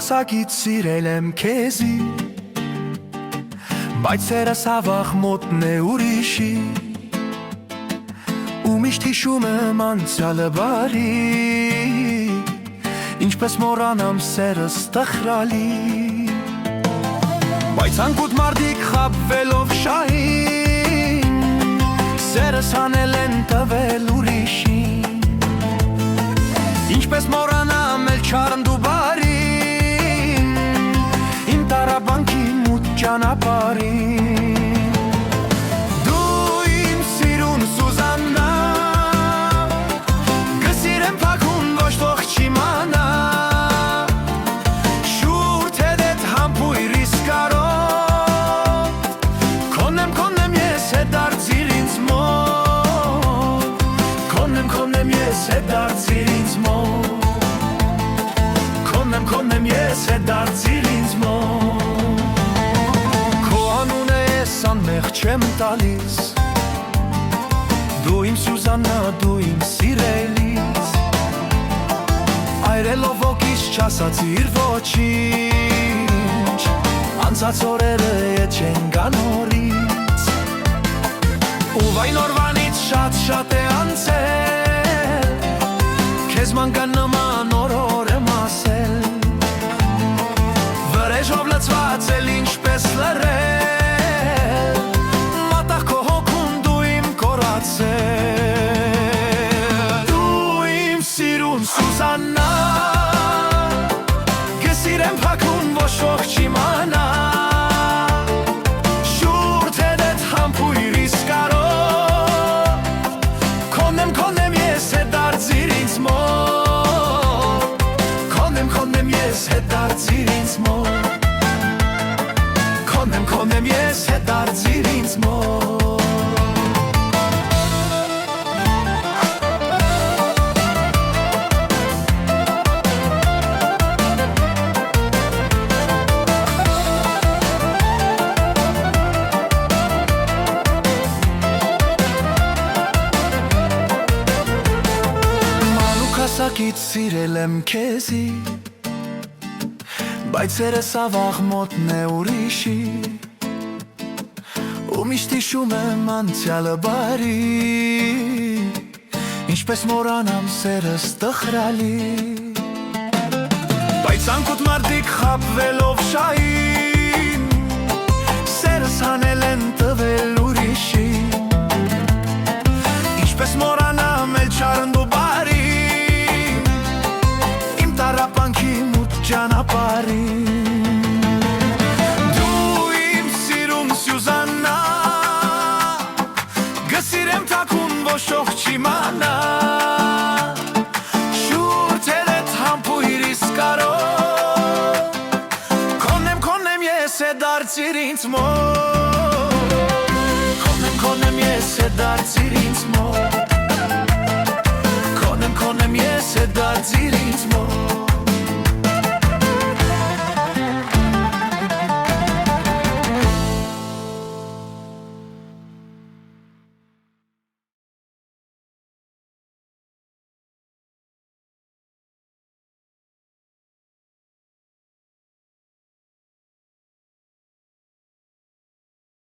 հասակից սիրել եմ քեզի, բայց սերս ավաղ մոտն է ուրիշի, ու միշտ հիշում եմ անցյալը բարի, ինչպես մոռանամ սերս տխրալի, բայց անկուտ մարդիկ խաբվելով շահին, սերս հանել են տվել ուրիշին, ինչպես մոռանամ էլ չարնդու բարին, իմ տարաբանքի մութ ճանապարհին։ Դու իմ սիրուն Սուզաննա, կսիրեմ փակուն ոչ թող չիմանա, շուրջ հետ համբույր իսկարոտ, քոնեմ ես հետ դարձիր ինձ մոտ, քոնեմ ես հետ դարձիր ինձ մոտ, քոնեմ ես հետ դարձիր ինձ մոտ, քո անունը ես անմեղ չեմ տալիս, դու իմ Սուզաննա, դու իմ սիրելիս, այրելով ոգիս չասացիր ոչինչ, անցած օրերը ետ չեն գա նորից, ու վայն օրվանից շատ է անցել, քեզ ման նման օր եմ ասել, վրեժով լցված էլ ինչպես լռել, մատաղ քո հոգուն դու իմ կորացել, դու իմ սիրուն Սուզաննա, կսիրեմ փակուն ոչ ոք չիմանա, շուրջ հետ համբույր իսկարոտ, քոնեմ ես հետ դարձիր ինձ մոտ, քոնեմ ես հետ դարձիր ինձ մոտ, քոնեմ ես հետ դարձիր ինձ մոտ։ Հասակից սիրել եմ քեզի, բայց սերս ավաղ մոտն է ուրիշի, ու միշտ հիշում եմ անցյալը բարի, ինչպես մոռանամ սերս տխրալի, բայց անկուտ մարդիկ խաբվելով շահին, սերս հանել են տվել ուրիշի, ինչպես մոռանամ էլ չարնդու բարի, տարապանքի մութ ճանապարհին, դու իմ սիրուն Սուզաննա, կսիրեմ թաքուն ոչ ոք չիմանա, շուրջ հետ համբույր իսկարոտ, քոնեմ ես հետ դարձիր ինձ մոտ, քոնեմ ես հետ դարձիր ինձ մոտ, քոնեմ ես հետ դարձիր